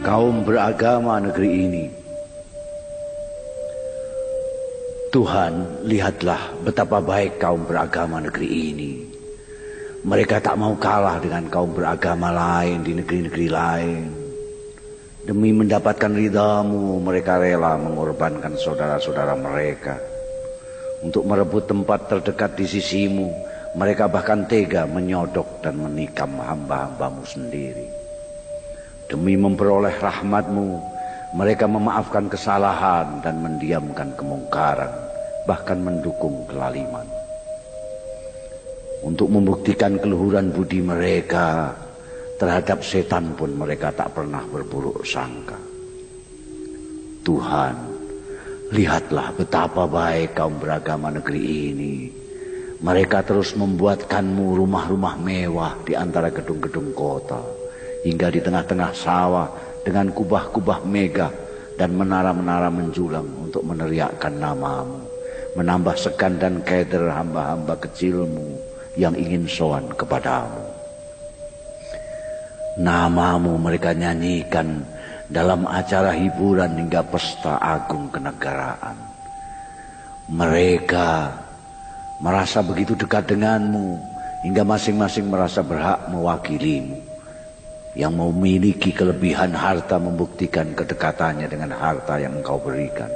kaum beragama negeri ini. Tuhan, lihatlah betapa baik kaum beragama negeri ini. Mereka tak mau kalah dengan kaum beragama lain di negeri-negeri lain. Demi mendapatkan ridhamu, mereka rela mengorbankan saudara-saudara mereka. Untuk merebut tempat terdekat di sisimu, mereka bahkan tega menyodok dan menikam hamba-hambamu sendiri. Demi memperoleh rahmatmu, mereka memaafkan kesalahan dan mendiamkan kemungkaran, bahkan mendukung kelaliman. Untuk membuktikan keluhuran budi mereka, terhadap setan pun mereka tak pernah berburuk sangka. Tuhan, lihatlah betapa baik kaum beragama negeri ini. Mereka terus membuatkanmu rumah-rumah mewah di antara gedung-gedung kota, hingga di tengah-tengah sawah dengan kubah-kubah megah dan menara-menara menjulang untuk meneriakkan namamu, menambah segan dan keder hamba-hamba kecilmu yang ingin sowan kepadamu. Namamu mereka nyanyikan dalam acara hiburan hingga pesta agung kenegaraan. Mereka merasa begitu dekat denganmu hingga masing-masing merasa berhak mewakilimu. Yang memiliki kelebihan harta membuktikan kedekatannya dengan harta yang engkau berikan.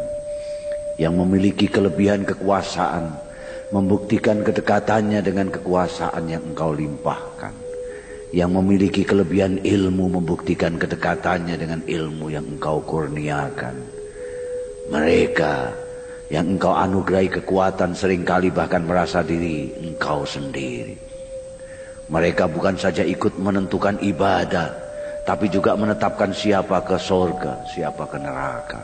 Yang memiliki kelebihan kekuasaan membuktikan kedekatannya dengan kekuasaan yang engkau limpahkan. Yang memiliki kelebihan ilmu membuktikan kedekatannya dengan ilmu yang engkau kurniakan. Mereka yang engkau anugerahi kekuatan seringkali bahkan merasa diri engkau sendiri. Mereka bukan saja ikut menentukan ibadah, tapi juga menetapkan siapa ke surga, siapa ke neraka.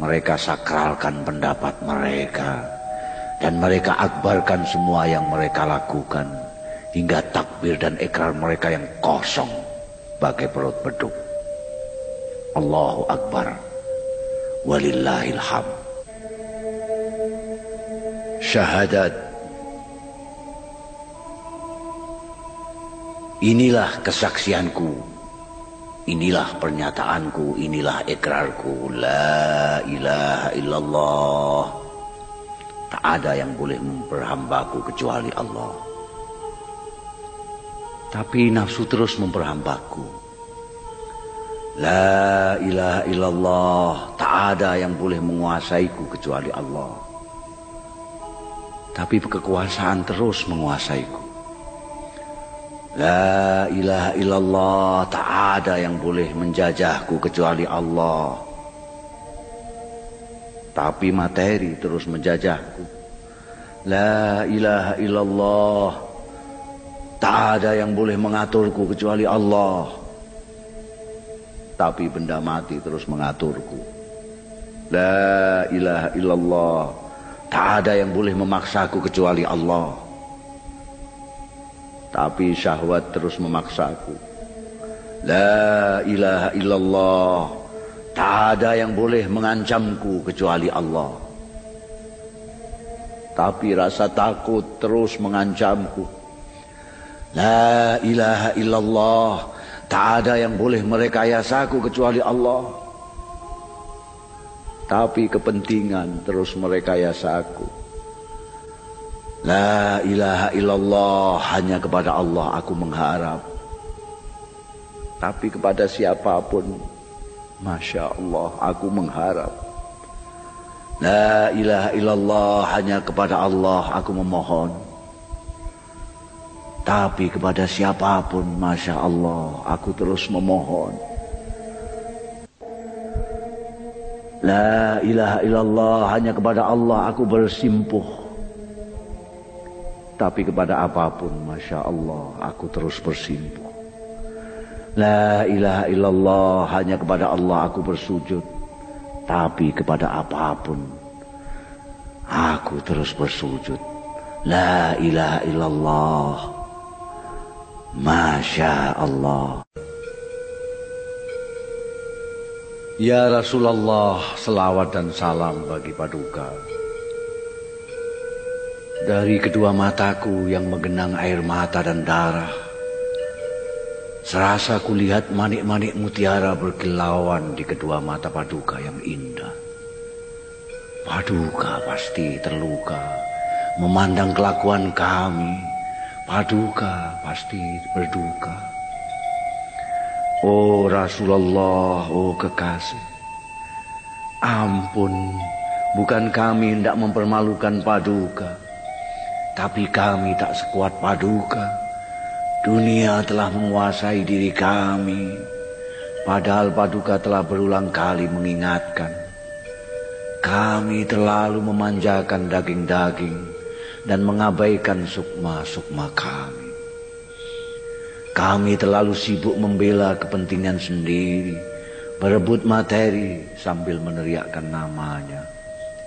Mereka sakralkan pendapat mereka, dan mereka akbarkan semua yang mereka lakukan, hingga takbir dan ikrar mereka yang kosong bagai perut beduk. Allahu Akbar, walillahil hamd. Syahadat. Inilah kesaksianku, inilah pernyataanku, inilah ikrarku. La ilaha illallah. Tak ada yang boleh memperhambaku kecuali Allah. Tapi nafsu terus memperhambaku. La ilaha illallah. Tak ada yang boleh menguasaiku kecuali Allah. Tapi kekuasaan terus menguasaiku. La ilaha illallah. Tak ada yang boleh menjajahku kecuali Allah. Tapi materi terus menjajahku. La ilaha illallah. Tak ada yang boleh mengaturku kecuali Allah. Tapi benda mati terus mengaturku. La ilaha illallah. Tak ada yang boleh memaksaku kecuali Allah. Tapi syahwat terus memaksaku. La ilaha illallah. Tak ada yang boleh mengancamku kecuali Allah. Tapi rasa takut terus mengancamku. La ilaha illallah. Tak ada yang boleh merekayasaku kecuali Allah. Tapi kepentingan terus merekayasaku. La ilaha illallah. Hanya kepada Allah aku mengharap. Tapi kepada siapapun, Masya Allah, aku mengharap. La ilaha illallah. Hanya kepada Allah aku memohon. Tapi kepada siapapun, Masya Allah, aku terus memohon. La ilaha illallah. Hanya kepada Allah aku bersimpuh. Tapi kepada apapun, Masya Allah, aku terus bersimpuh. La ilaha illallah. Hanya kepada Allah aku bersujud. Tapi kepada apapun, aku terus bersujud. La ilaha illallah. Masya Allah. Ya Rasulullah, selawat dan salam bagi paduka. Dari kedua mataku yang menggenang air mata dan darah, Serasa kulihat manik-manik mutiara berkilauan di kedua mata Paduka yang indah. Paduka pasti terluka memandang kelakuan kami. Paduka pasti berduka. Oh Rasulullah, oh kekasih, ampun, bukan kami hendak mempermalukan Paduka, tapi kami tak sekuat Paduka. Dunia telah menguasai diri kami, padahal Paduka telah berulang kali mengingatkan. Kami terlalu memanjakan daging-daging dan mengabaikan sukma-sukma kami. Kami terlalu sibuk membela kepentingan sendiri, berebut materi sambil meneriakkan namanya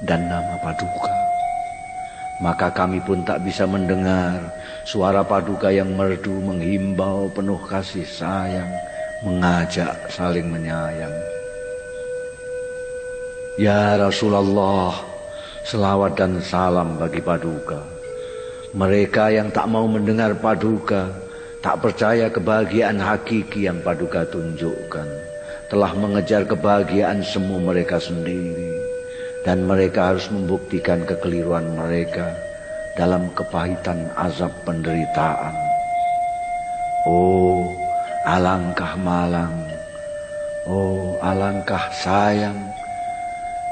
dan nama Paduka. Maka kami pun tak bisa mendengar suara Paduka yang merdu menghimbau penuh kasih sayang, mengajak saling menyayang. Ya Rasulullah, selawat dan salam bagi Paduka. Mereka yang tak mau mendengar Paduka, tak percaya kebahagiaan hakiki yang Paduka tunjukkan, telah mengejar kebahagiaan semu mereka sendiri, dan mereka harus membuktikan kekeliruan mereka dalam kepahitan azab penderitaan. Oh, alangkah malang, oh alangkah sayang,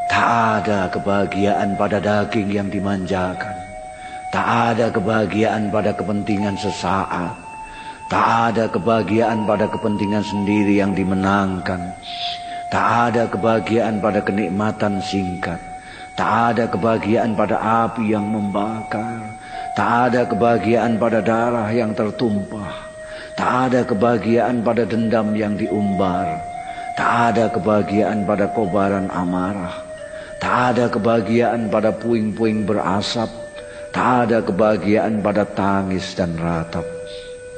tak ada kebahagiaan pada daging yang dimanjakan, tak ada kebahagiaan pada kepentingan sesaat, tak ada kebahagiaan pada kepentingan sendiri yang dimenangkan, tak ada kebahagiaan pada kenikmatan singkat, tak ada kebahagiaan pada api yang membakar, tak ada kebahagiaan pada darah yang tertumpah, tak ada kebahagiaan pada dendam yang diumbar, tak ada kebahagiaan pada kobaran amarah, tak ada kebahagiaan pada puing-puing berasap, tak ada kebahagiaan pada tangis dan ratap,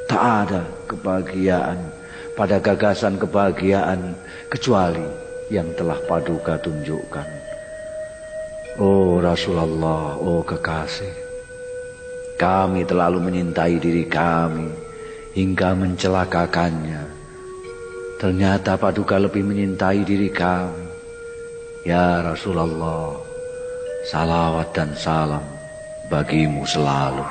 tak ada kebahagiaan pada gagasan kebahagiaan kecuali yang telah Paduka tunjukkan. Oh Rasulullah, oh kekasih, kami terlalu menyintai diri kami hingga mencelakakannya. Ternyata Paduka lebih menyintai diri kami. Ya Rasulullah, salawat dan salam bagimu selalu.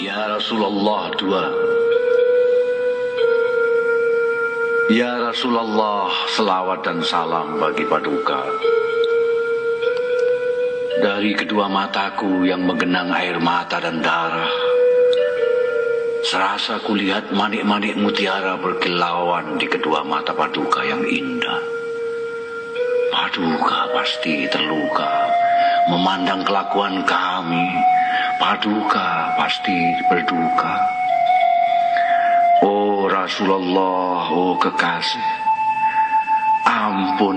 Ya Rasulullah dua. Ya Rasulullah, selawat dan salam bagi Paduka. Dari kedua mataku yang menggenang air mata dan darah, serasa kulihat manik-manik mutiara berkilauan di kedua mata Paduka yang indah. Paduka pasti terluka memandang kelakuan kami. Paduka pasti berduka. Oh Rasulullah, oh kekasih, ampun,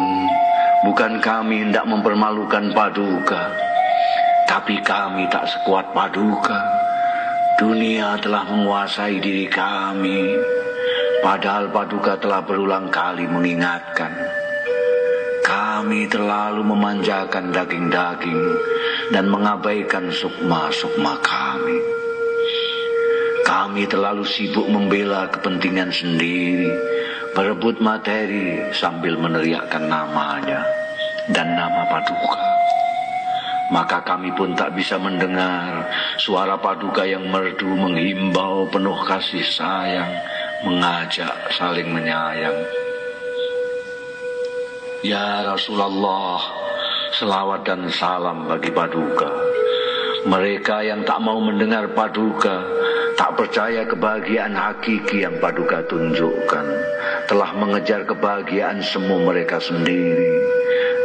bukan kami hendak mempermalukan Paduka, tapi kami tak sekuat Paduka. Dunia telah menguasai diri kami, padahal Paduka telah berulang kali mengingatkan. Kami terlalu memanjakan daging-daging dan mengabaikan sukma-sukma kami. Kami terlalu sibuk membela kepentingan sendiri, berebut materi sambil meneriakkan namanya dan nama Paduka. Maka kami pun tak bisa mendengar suara Paduka yang merdu menghimbau penuh kasih sayang, mengajak saling menyayang. Ya Rasulullah, selawat dan salam bagi Paduka. Mereka yang tak mau mendengar Paduka, tak percaya kebahagiaan hakiki yang Paduka tunjukkan, telah mengejar kebahagiaan semu mereka sendiri,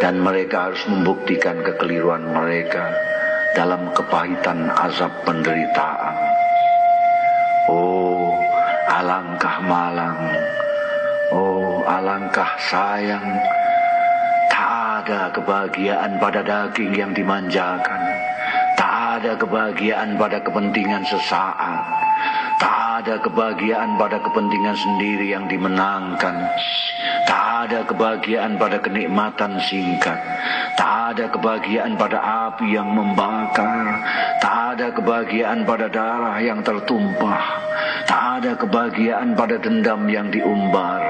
dan mereka harus membuktikan kekeliruan mereka dalam kepahitan azab penderitaan. Oh, alangkah malang, oh alangkah sayang, tak ada kebahagiaan pada daging yang dimanjakan, tak ada kebahagiaan pada kepentingan sesaat, tak ada kebahagiaan pada kepentingan sendiri yang dimenangkan, tak ada kebahagiaan pada kenikmatan singkat, tak ada kebahagiaan pada api yang membakar, tak ada kebahagiaan pada darah yang tertumpah, tak ada kebahagiaan pada dendam yang diumbar,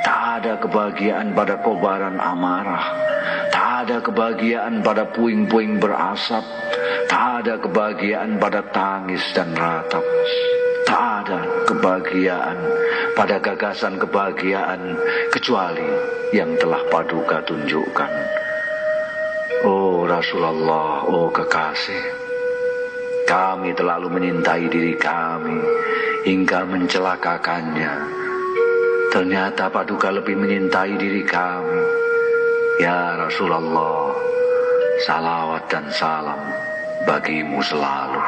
tak ada kebahagiaan pada kobaran amarah, tak ada kebahagiaan pada puing-puing berasap, tak ada kebahagiaan pada tangis dan ratap, tak ada kebahagiaan pada gagasan kebahagiaan kecuali yang telah Paduka tunjukkan. Oh Rasulullah, oh kekasih, kami terlalu menyintai diri kami hingga mencelakakannya. Ternyata Paduka lebih menyintai diri kami. Ya Rasulullah, salawat dan salam bagimu selalu.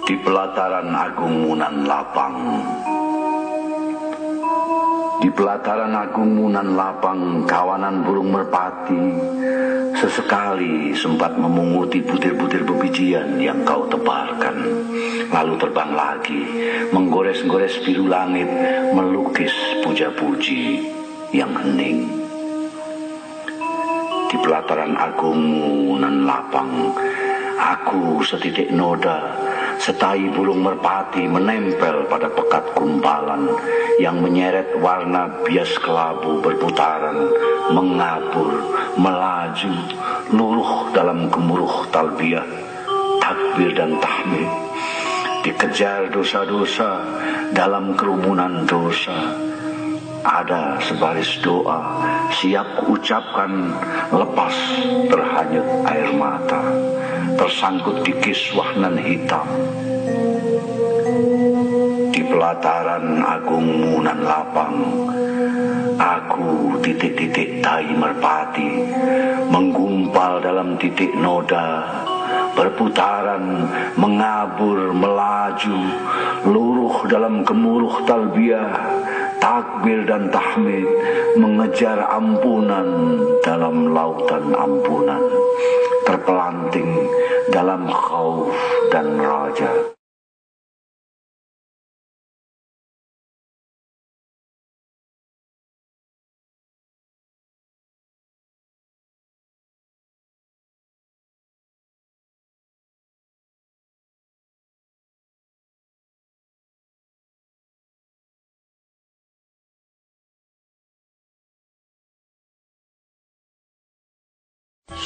Di pelataran Agung Munan Lapang. Di pelataran Agung Munan Lapang, kawanan burung merpati sesekali sempat memunguti butir-butir bebijian yang kau tebarkan, lalu terbang lagi, menggores-gores biru langit, melukis puja-puji yang hening. Di pelataran Agung Munan Lapang, aku setitik noda, setai burung merpati menempel pada pekat gumpalan yang menyeret warna bias kelabu berputaran, mengabur, melaju, luruh dalam gemuruh talbiyah, takbir takbir dan tahmid, dikejar dosa-dosa dalam kerumunan dosa. Ada sebaris doa siap kuucapkan lepas terhanyut air mata, tersangkut di kiswah nan hitam. Di pelataran agungmu nan lapang, aku titik-titik tai merpati, menggumpal dalam titik noda, berputaran, mengabur, melaju, luruh dalam gemuruh talbiyah, takbir dan tahmid, mengejar ampunan dalam lautan ampunan, terpelanting dalam khauf dan raja.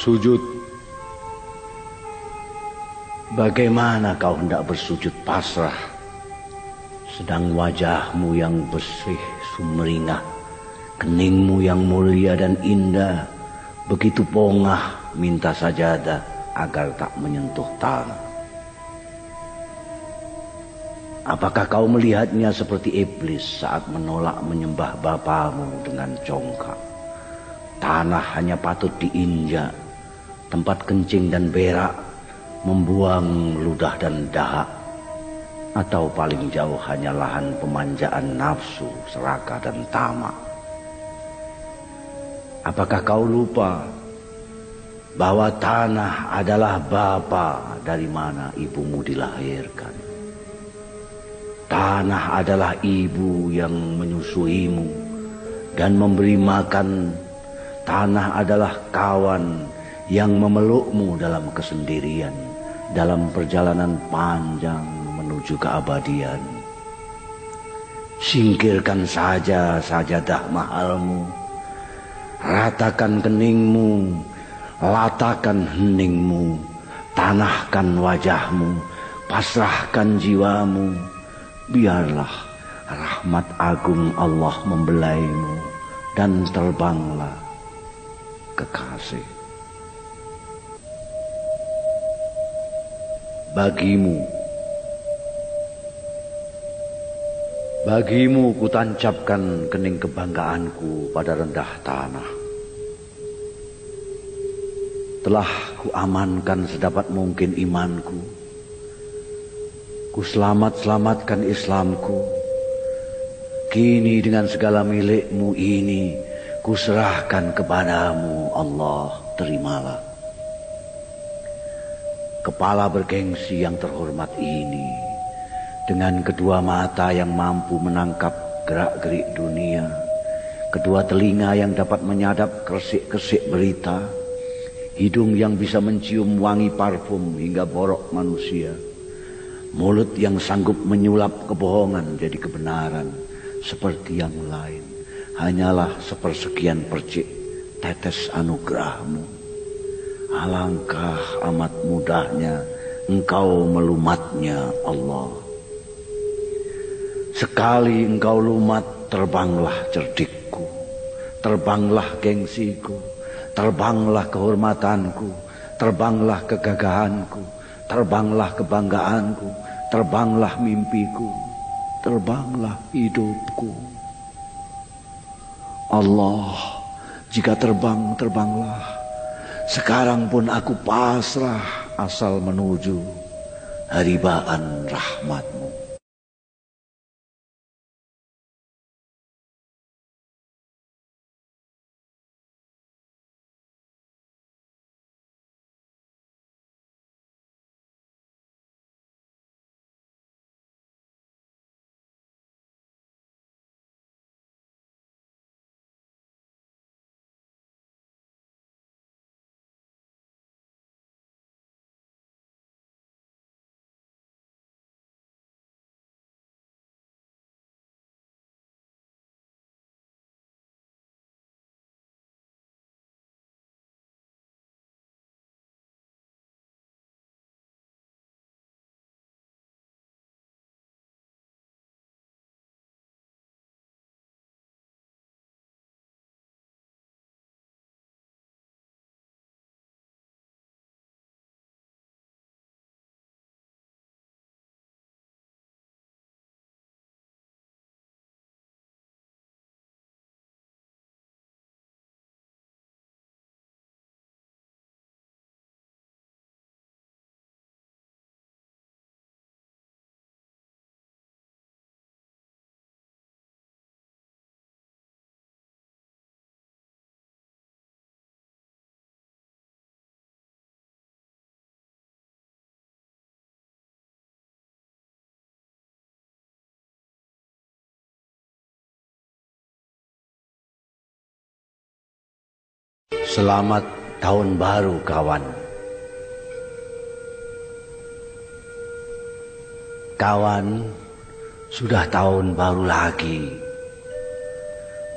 Sujud. Bagaimana kau hendak bersujud pasrah, sedang wajahmu yang bersih sumringah, keningmu yang mulia dan indah, begitu pongah minta sajadah agar tak menyentuh tanah. Apakah kau melihatnya seperti iblis saat menolak menyembah bapamu dengan congkak? Tanah hanya patut diinjak, tempat kencing dan berak, membuang ludah dan dahak, atau paling jauh hanya lahan pemanjaan nafsu, serakah dan tamak. Apakah kau lupa bahwa tanah adalah bapa dari mana ibumu dilahirkan? Tanah adalah ibu yang menyusuimu dan memberi makan. Tanah adalah kawan yang memelukmu dalam kesendirian, dalam perjalanan panjang menuju keabadian. Singkirkan saja sajadah mahalmu, ratakan keningmu, latakan heningmu, tanahkan wajahmu, pasrahkan jiwamu. Biarlah rahmat agung Allah membelaimu dan terbanglah kekasih. Bagimu kutancapkan kening kebanggaanku pada rendah tanah. Telah kuamankan sedapat mungkin imanku, kuselamatkan Islamku. Kini dengan segala milikmu ini kuserahkan kepadamu, Allah, terimalah. Kepala bergengsi yang terhormat ini, dengan kedua mata yang mampu menangkap gerak-gerik dunia, kedua telinga yang dapat menyadap kersik-kersik berita, hidung yang bisa mencium wangi parfum hingga borok manusia, mulut yang sanggup menyulap kebohongan jadi kebenaran seperti yang lain. Hanyalah sepersekian percik tetes anugerahmu. Alangkah amat mudahnya engkau melumatnya, Allah. Sekali engkau lumat, terbanglah cerdikku, terbanglah gengsiku, terbanglah kehormatanku, terbanglah kegagahanku, terbanglah kebanggaanku, terbanglah mimpiku, terbanglah hidupku. Allah, jika terbang, terbanglah. Sekarang pun aku pasrah asal menuju haribaan rahmatmu. Selamat tahun baru kawan. Kawan, sudah tahun baru lagi.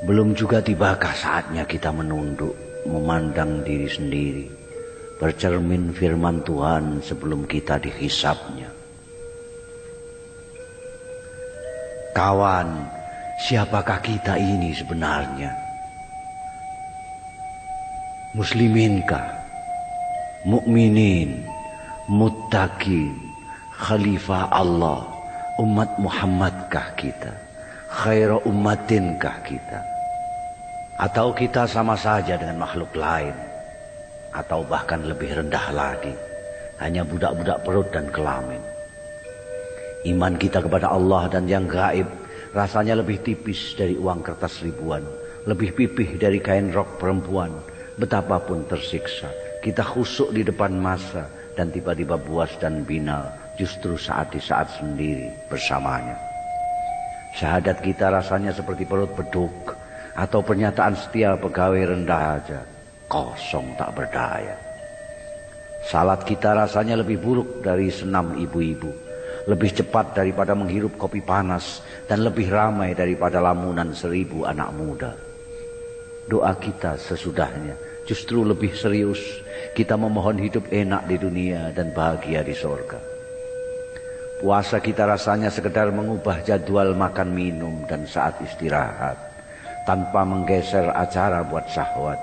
Belum juga tibakah saatnya kita menunduk, memandang diri sendiri, bercermin firman Tuhan sebelum kita dihisapnya. Kawan, siapakah kita ini sebenarnya? Musliminkah? Mukminin, muttaqin, khalifah Allah, umat Muhammadkah kita? Khairu ummatinkah kita? Atau kita sama saja dengan makhluk lain? Atau bahkan lebih rendah lagi, hanya budak-budak perut dan kelamin? Iman kita kepada Allah dan yang gaib rasanya lebih tipis dari uang kertas ribuan, lebih pipih dari kain rok perempuan. Betapapun tersiksa, kita khusyuk di depan masa dan tiba-tiba buas dan binal justru di saat sendiri bersamanya. Syahadat kita rasanya seperti perut beduk atau pernyataan setia pegawai rendah aja, kosong tak berdaya. Salat kita rasanya lebih buruk dari senam ibu-ibu, lebih cepat daripada menghirup kopi panas, dan lebih ramai daripada lamunan 1000 anak muda. Doa kita sesudahnya justru lebih serius. Kita memohon hidup enak di dunia dan bahagia di sorga. Puasa kita rasanya sekedar mengubah jadwal makan minum dan saat istirahat, tanpa menggeser acara buat syahwat.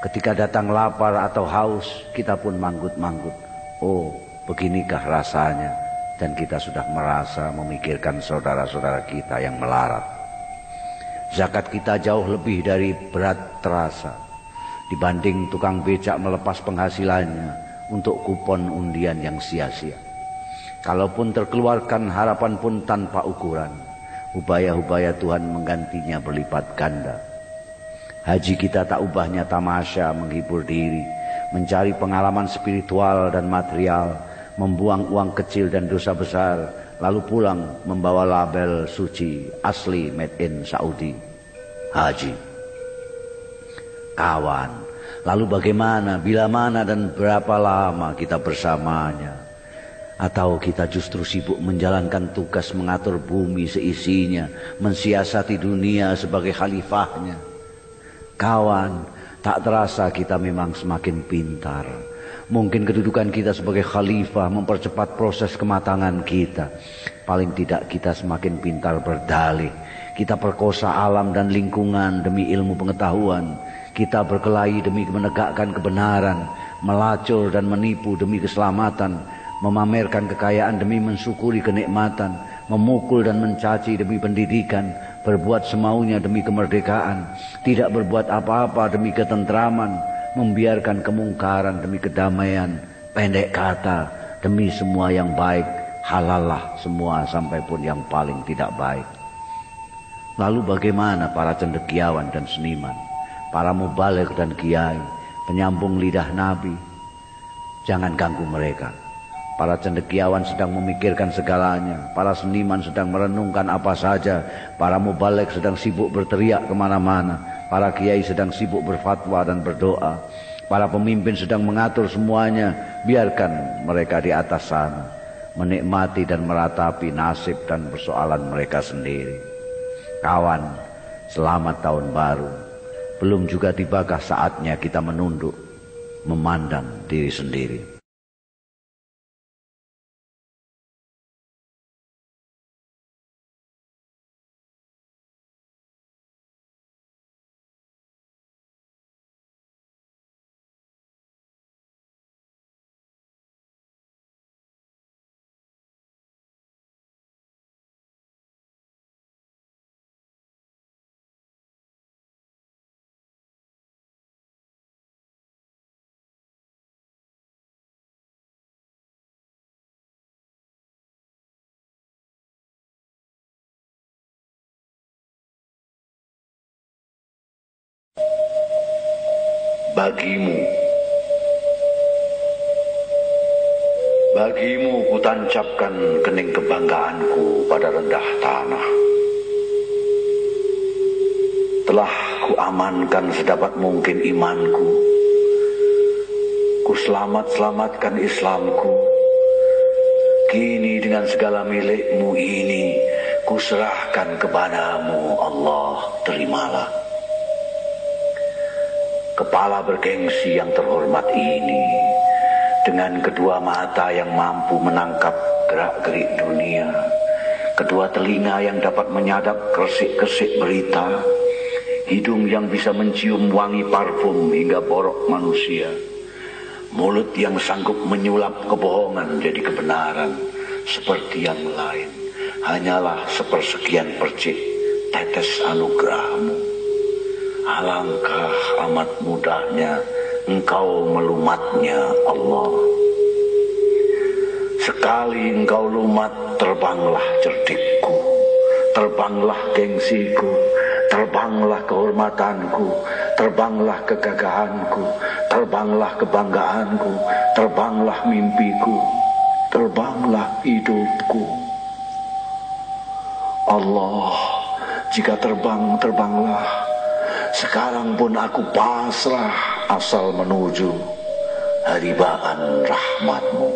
Ketika datang lapar atau haus, kita pun manggut-manggut. Oh, beginikah rasanya? Dan kita sudah merasa memikirkan saudara-saudara kita yang melarat. Zakat kita jauh lebih dari berat terasa dibanding tukang becak melepas penghasilannya untuk kupon undian yang sia-sia. Kalaupun terkeluarkan, harapan pun tanpa ukuran. Ubaya-ubaya Tuhan menggantinya berlipat ganda. Haji kita tak ubahnya tamasya menghibur diri, mencari pengalaman spiritual dan material, membuang uang kecil dan dosa besar, lalu pulang membawa label suci asli made in Saudi, haji. Kawan, lalu bagaimana, bila mana dan berapa lama kita bersamanya? Atau kita justru sibuk menjalankan tugas mengatur bumi seisinya, mensiasati dunia sebagai khalifahnya? Kawan, tak terasa kita memang semakin pintar. Mungkin kedudukan kita sebagai khalifah mempercepat proses kematangan kita. Paling tidak kita semakin pintar berdalih. Kita perkosa alam dan lingkungan demi ilmu pengetahuan. Kita berkelahi demi menegakkan kebenaran, melacur dan menipu demi keselamatan, memamerkan kekayaan demi mensyukuri kenikmatan, memukul dan mencaci demi pendidikan, berbuat semaunya demi kemerdekaan, tidak berbuat apa-apa demi ketentraman, membiarkan kemungkaran demi kedamaian. Pendek kata, demi semua yang baik, halallah semua sampai pun yang paling tidak baik. Lalu bagaimana para cendekiawan dan seniman, para mubaligh dan kiai, penyambung lidah Nabi? Jangan ganggu mereka. Para cendekiawan sedang memikirkan segalanya, para seniman sedang merenungkan apa saja, para mubaligh sedang sibuk berteriak kemana-mana, para kiai sedang sibuk berfatwa dan berdoa, para pemimpin sedang mengatur semuanya. Biarkan mereka di atas sana menikmati dan meratapi nasib dan persoalan mereka sendiri. Kawan, selamat tahun baru. Belum juga tibakah saatnya kita menunduk, memandang diri sendiri. Bagimu kutancapkan kening kebanggaanku pada rendah tanah. Telah ku amankan sedapat mungkin imanku, ku selamatkan Islamku. Kini dengan segala milikmu ini ku serahkan kepadamu, Allah, terimalah. Kepala bergengsi yang terhormat ini, dengan kedua mata yang mampu menangkap gerak-gerik dunia, kedua telinga yang dapat menyadap kersik-kersik berita, hidung yang bisa mencium wangi parfum hingga borok manusia, mulut yang sanggup menyulap kebohongan jadi kebenaran seperti yang lain, hanyalah sepersekian percik tetes anugerahmu. Alangkah amat mudahnya engkau melumatnya, Allah. Sekali engkau lumat, terbanglah cerdikku, terbanglah gengsiku, terbanglah kehormatanku, terbanglah kegagahanku, terbanglah kebanggaanku, terbanglah mimpiku, terbanglah hidupku. Allah, jika terbang, terbanglah. Sekarang pun aku pasrah asal menuju haribaan rahmatmu.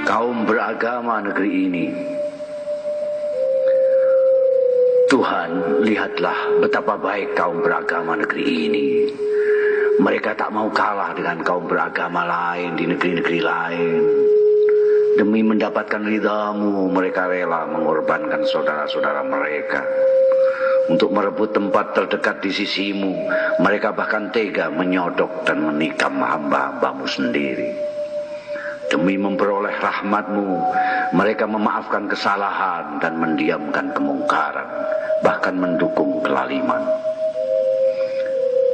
Kaum beragama negeri ini, Tuhan, lihatlah betapa baik kaum beragama negeri ini. Mereka tak mau kalah dengan kaum beragama lain di negeri-negeri lain. Demi mendapatkan ridhamu, mereka rela mengorbankan saudara-saudara mereka. Untuk merebut tempat terdekat di sisimu, mereka bahkan tega menyodok dan menikam hamba-hambamu sendiri. Demi memperoleh rahmat-Mu, mereka memaafkan kesalahan dan mendiamkan kemungkaran, bahkan mendukung kelaliman.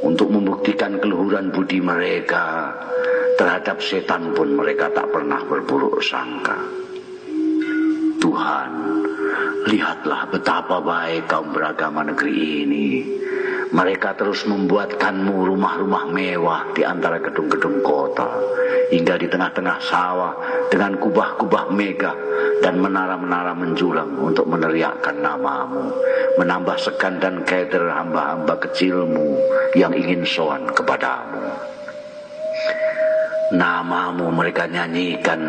Untuk membuktikan keluhuran budi mereka, terhadap setan pun mereka tak pernah berburuk sangka. Tuhan, lihatlah betapa baik kaum beragama negeri ini. Mereka terus membuatkan-Mu rumah-rumah mewah di antara gedung-gedung kota, hingga di tengah-tengah sawah dengan kubah-kubah megah dan menara-menara menjulang untuk meneriakkan nama-Mu, menambah segan dan keder hamba-hamba kecil-Mu yang ingin sowan kepadamu. Nama-Mu mereka nyanyikan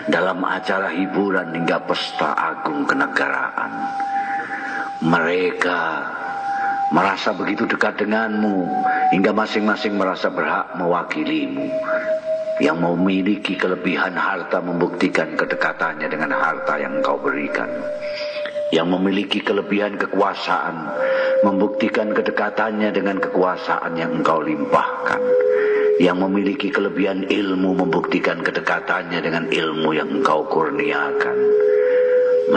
dalam acara hiburan hingga pesta agung kenegaraan. Mereka merasa begitu dekat dengan-Mu hingga masing-masing merasa berhak mewakili-Mu. Yang memiliki kelebihan harta membuktikan kedekatannya dengan harta yang Engkau berikan. Yang memiliki kelebihan kekuasaan membuktikan kedekatannya dengan kekuasaan yang Engkau limpahkan. Yang memiliki kelebihan ilmu membuktikan kedekatannya dengan ilmu yang Engkau kurniakan.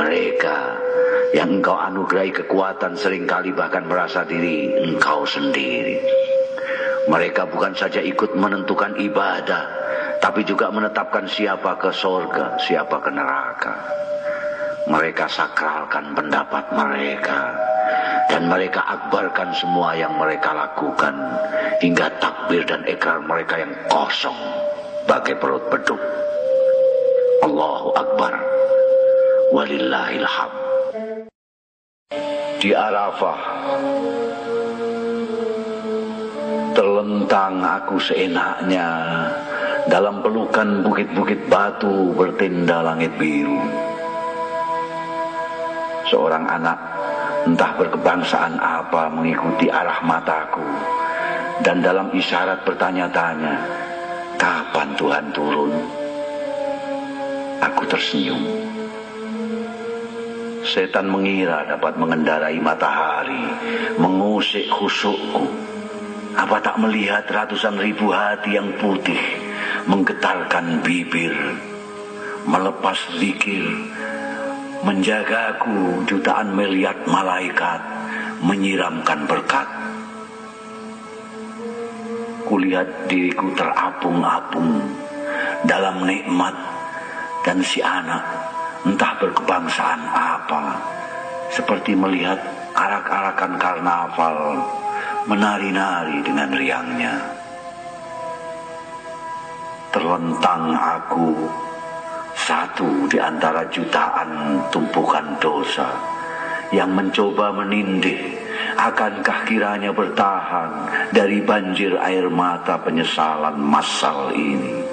Mereka yang Engkau anugerahi kekuatan seringkali bahkan merasa diri Engkau sendiri. Mereka bukan saja ikut menentukan ibadah, tapi juga menetapkan siapa ke surga, siapa ke neraka. Mereka sakralkan pendapat mereka, dan mereka akbarkan semua yang mereka lakukan, hingga takbir dan ikrar mereka yang kosong bagai perut beduk. Allahu Akbar, walillahil hamd. Di Arafah terlentang aku seenaknya dalam pelukan bukit-bukit batu bertenda langit biru. Seorang anak entah berkebangsaan apa mengikuti arah mataku, dan dalam isyarat bertanya-tanya, kapan Tuhan turun? Aku tersenyum. Setan mengira dapat mengendarai matahari, mengusik khusyukku. Apa tak melihat ratusan ribu hati yang putih menggetarkan bibir, melepas zikir, menjagaku jutaan miliar malaikat menyiramkan berkat. Kulihat diriku terapung-apung dalam nikmat, dan si anak entah berkebangsaan apa, seperti melihat arak-arakan karnaval menari-nari dengan riangnya. Terlentang aku, satu di antara jutaan tumpukan dosa yang mencoba menindih, akankah kiranya bertahan dari banjir air mata penyesalan massal ini.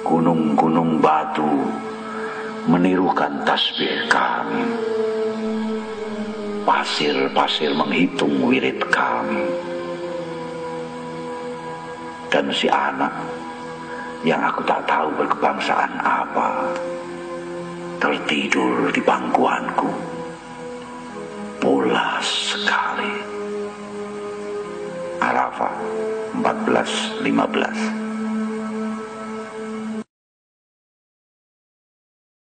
Gunung-gunung batu menirukan tasbih kami. Pasir-pasir menghitung wirid kami. Dan si anak yang aku tak tahu berkebangsaan apa tertidur di bangkuanku. Pulas sekali. Arafah 14:15.